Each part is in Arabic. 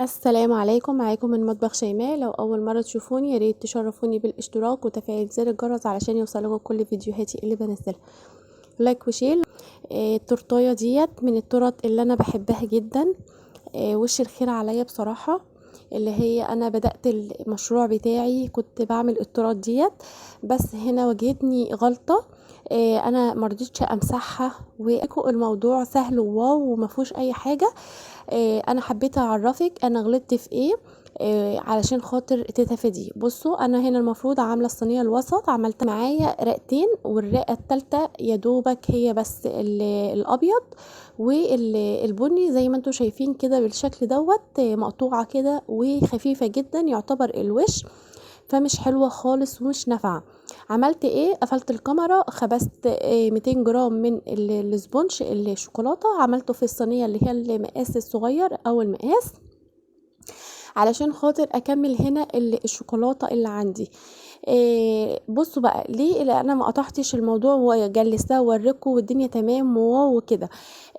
السلام عليكم، معاكم من مطبخ شيماء. لو اول مره تشوفوني يا ريت تشرفوني بالاشتراك وتفعيل زر الجرس علشان يوصلكم كل فيديوهاتي اللي بنزلها. لايك وشير. التورتايه ديت من التورت اللي انا بحبها جدا. وش الخير عليا بصراحه. اللي هي انا بدأت المشروع بتاعي كنت بعمل التورت ديت. بس هنا واجهتني غلطه. انا مرضتش امسحها، والموضوع سهل وواو ومفهوش اي حاجه. انا حبيت اعرفك انا غلطت في ايه. علشان خاطر تتفادي. بصوا انا هنا المفروض عامله الصينيه الوسط، عملت معايا رقتين والرقه التالتة يا دوبك هي بس الابيض والبني زي ما انتم شايفين كده بالشكل دوت، مقطوعه كده وخفيفه جدا يعتبر الوش. فمش حلوه خالص ومش نافعه. عملت ايه؟ قفلت الكاميرا، خبزت 200 جرام من السبونج الشوكولاته، عملته في الصينيه اللي هي المقاس الصغير او المقاس، علشان خاطر اكمل هنا الشوكولاته اللي عندي. بصوا بقى ليه اللي انا ما قطعتش الموضوع وجلستها ووريكم والدنيا تمام وواو وكده.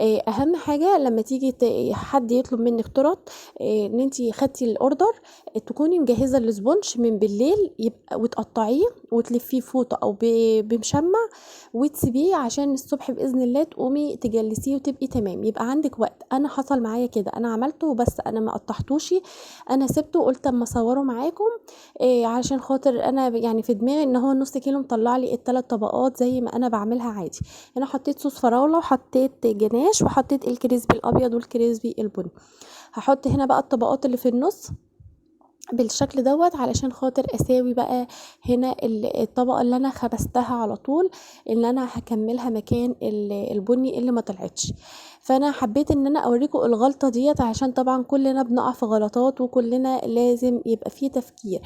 اهم حاجه لما تيجي حد يطلب منك طرط، ان انتي خدتي الاوردر، تكوني مجهزه السبونج من بالليل يبقى وتقطعيه وتلفيه فوطه او بمشمع وتسيبيه عشان الصبح باذن الله تقومي تجلسيه وتبقي تمام، يبقى عندك وقت. انا حصل معايا كده، انا عملته بس انا ما قطعتوش، انا سبته قلت اما اصوره معاكم. علشان خاطر انا يعني في دماغي ان هو نص كيلو مطلع لي الثلاث طبقات زي ما انا بعملها عادي. هنا حطيت صوص فراوله وحطيت جناش وحطيت الكريسبي الابيض والكريسبي البني. هحط هنا بقى الطبقات اللي في النص بالشكل دوت علشان خاطر اساوي بقى هنا الطبقه اللي انا خبزتها على طول، اللي انا هكملها مكان البني اللي ما طلعتش. فانا حبيت ان انا اوريكم الغلطه ديت عشان طبعا كلنا بنقع في غلطات وكلنا لازم يبقى فيه تفكير.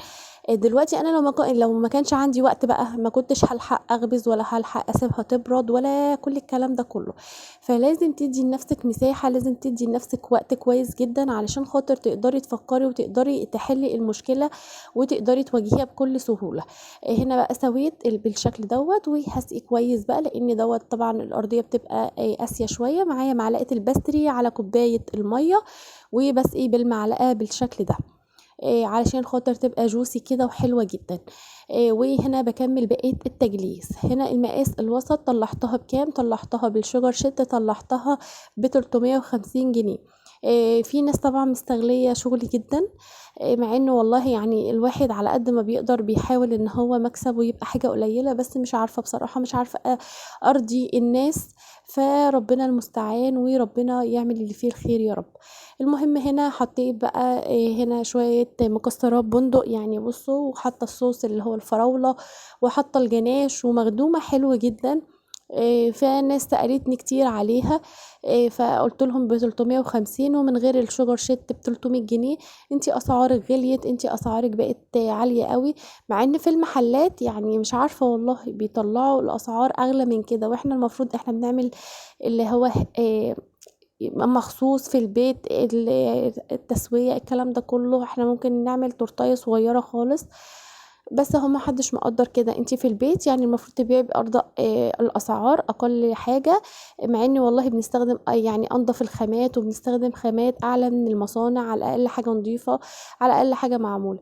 دلوقتي انا لو ما كانش عندي وقت بقى ما كنتش هلحق اخبز ولا هلحق اسيبها تبرد ولا كل الكلام ده كله. فلازم تدي لنفسك مساحه، لازم تدي لنفسك وقت كويس جدا علشان خاطر تقدري تفكري وتقدري تحلي المشكله وتقدري تواجهيها بكل سهوله. هنا بقى سويت بالشكل دوت وهسقي كويس بقى لان دوت طبعا الارضيه بتبقى قاسيه شويه. معايا معلقه البستري على كوبايه الميه وبسقي بالمعلقه بالشكل ده، علشان خاطر تبقى جوسي كده وحلوة جدا. وهنا بكمل بقية التجليس. هنا المقاس الوسط طلعتها بكام؟ طلعتها بالشوجر شيت، طلعتها ب350 جنيه. في ناس طبعا مستغلية شغلي جدا. مع انه والله يعني الواحد على قد ما بيقدر بيحاول ان هو مكسبه يبقى حاجة قليلة، بس مش عارفة بصراحة، مش عارفة ارضي الناس. فربنا المستعان وربنا يعمل اللي فيه الخير يا رب. المهم هنا حطيت بقى هنا شوية مكسرات بندق، يعني بصوا، وحاطة الصوص اللي هو الفراولة وحاطة الجناش ومخدومة حلوة جدا. فناس سألتني كتير عليها. فقلت لهم ب350 ومن غير الشوجر شيت ب300 جنيه. انتي اسعارك غليت، انتي اسعارك بقت عالية قوي. مع ان في المحلات يعني مش عارفة والله بيطلعوا الاسعار اغلى من كده، واحنا المفروض احنا بنعمل اللي هو مخصوص في البيت التسوية الكلام ده كله. احنا ممكن نعمل تورتاية صغيرة خالص، بس هو محدش مقدر كده. انتي في البيت يعني المفروض تبيعي بأرض الأسعار أقل حاجة. مع ان والله بنستخدم يعني أنظف الخامات وبنستخدم خامات أعلى من المصانع، على الأقل حاجة نظيفة، على الأقل حاجة معمولة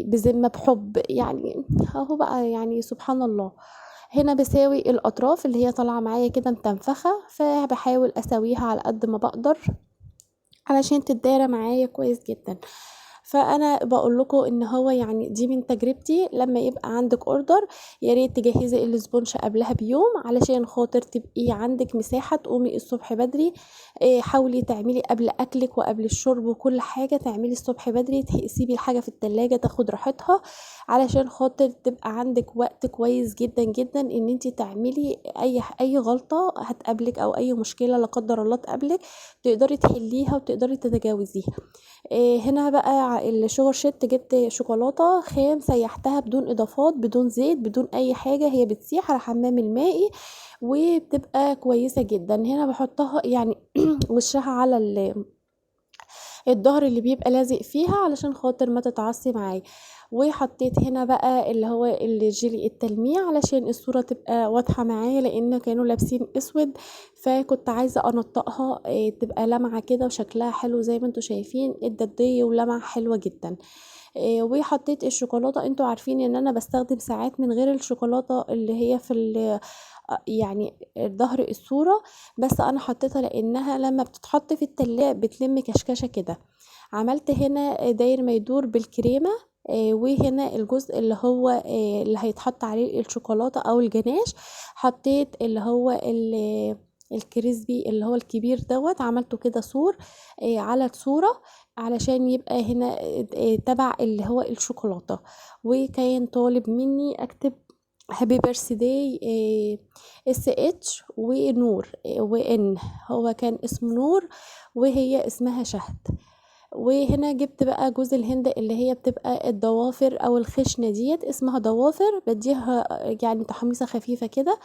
بذمة بحب يعني. اهو بقى يعني سبحان الله. هنا بساوي الأطراف اللي هي طالعة معايا كده متنفخة، فبحاول أسويها على قد ما بقدر علشان تتدارى معايا كويس جدا. فانا بقول لكم ان هو يعني دي من تجربتي، لما يبقى عندك اوردر يا ريت تجهزي الاسبونج قبلها بيوم علشان خاطر تبقي عندك مساحه تقومي الصبح بدري. حاولي تعملي قبل اكلك وقبل الشرب وكل حاجه تعملي الصبح بدري، تسيبي الحاجه في التلاجة تاخد راحتها علشان خاطر تبقى عندك وقت كويس جدا جدا ان انت تعملي اي غلطه هتقابلك او اي مشكله لا قدر الله تقابلك تقدري تحليها وتقدري تتجاوزيها. هنا بقى الشوجر شيت جبت شوكولاته خام سيحتها بدون اضافات بدون زيت بدون اي حاجه، هي بتسيح على الحمام المائي وبتبقى كويسه جدا. هنا بحطها يعني وشها على الظهر اللي بيبقى لازق فيها علشان خاطر ما تتعصي معايا. وحطيت هنا بقى اللي هو الجيلي التلميع علشان الصورة تبقى واضحة معايا، لان كانوا لابسين اسود فكنت عايزة انطقها تبقى لمعة كده وشكلها حلو زي ما انتوا شايفين، ادت ضي ولمعة حلوة جدا. وحطيت الشوكولاتة. انتوا عارفين ان انا بستخدم ساعات من غير الشوكولاتة اللي هي في يعني ظهر الصورة، بس انا حطيتها لانها لما بتتحط في التلاجة بتلم كشكشة كده. عملت هنا داير ما يدور بالكريمة، وهنا الجزء اللي هو اللي هيتحط عليه الشوكولاتة او الجناش، حطيت اللي هو الكريسبي اللي هو الكبير دوت، عملته كده سور على صورة علشان يبقى هنا تبع اللي هو الشوكولاتة. وكان طالب مني اكتب هابي بيرثداي اس اتش ونور وان، هو كان اسمه نور وهي اسمها شهد. وهنا جبت بقى جوز الهند اللي هي بتبقى الضوافر او الخشنة ديت، اسمها ضوافر، بديها يعني تحميصة خفيفة كده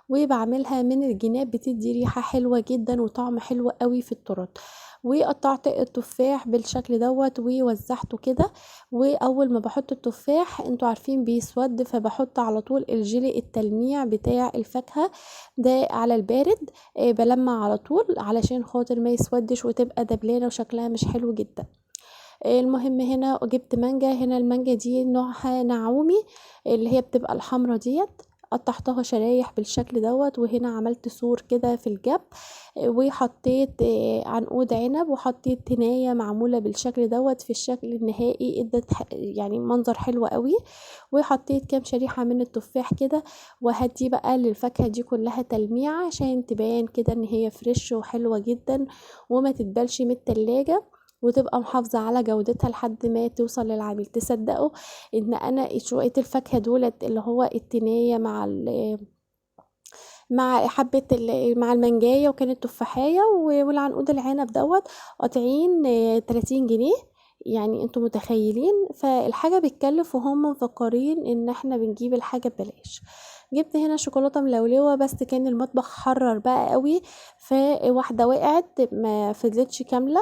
وبعملها من الجناب، بتدي ريحة حلوة جدا وطعم حلو قوي في التورت. وقطعت التفاح بالشكل دوت ووزعته كده. واول ما بحط التفاح انتوا عارفين بيسود، فبحط على طول الجيلي التلميع بتاع الفاكهة ده على البارد، بلمع على طول علشان خاطر ما يسودش وتبقى دبلانة وشكلها مش حلو جدا. المهم هنا جبت مانجا، هنا المانجا دي نوعها نعومي اللي هي بتبقى الحمرا ديت، قطعتها شرايح بالشكل دوت. وهنا عملت سور كده في الجنب، وحطيت عنقود عنب، وحطيت تناية معمولة بالشكل دوت في الشكل النهائي، ادت يعني منظر حلو قوي. وحطيت كام شريحة من التفاح كده، وهدي بقى للفاكهة دي كلها تلميعة عشان تبان كده ان هي فريش وحلوة جدا وما تتبلش من التلاجة، وتبقى محافظة على جودتها لحد ما توصل للعميل. تصدقوا ان انا شوية الفاكهة دولت اللي هو التنية مع حبة مع المانجاية وكانت تفاحية والعنقود العنب دوت قاطعين 30 جنيه. يعني انتوا متخيلين، فالحاجة بتكلف وهم مفكرين ان احنا بنجيب الحاجة ببلاش. جبت هنا شوكولاتة ملولوة، بس كان المطبخ حرر بقى قوي، فواحدة وقعت ما فضلتش كاملة.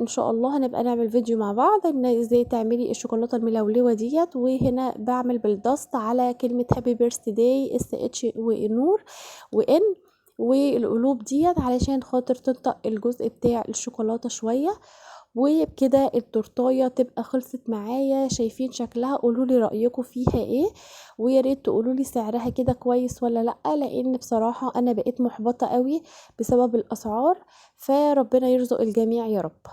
ان شاء الله هنبقى نعمل فيديو مع بعض ان ازاي تعملي الشوكولاتة الملولوة ديت. وهنا بعمل بالدست على كلمة هابي بيرثداي اس اتش ونور وان والقلوب ديت علشان خاطر تنطق الجزء بتاع الشوكولاتة شوية. وبكده التورتايه تبقى خلصت معايا. شايفين شكلها؟ قولولي رأيكم فيها ايه، ويا ريت تقولولي سعرها كده كويس ولا لا، لان بصراحة انا بقيت محبطة قوي بسبب الاسعار. فربنا يرزق الجميع يا رب.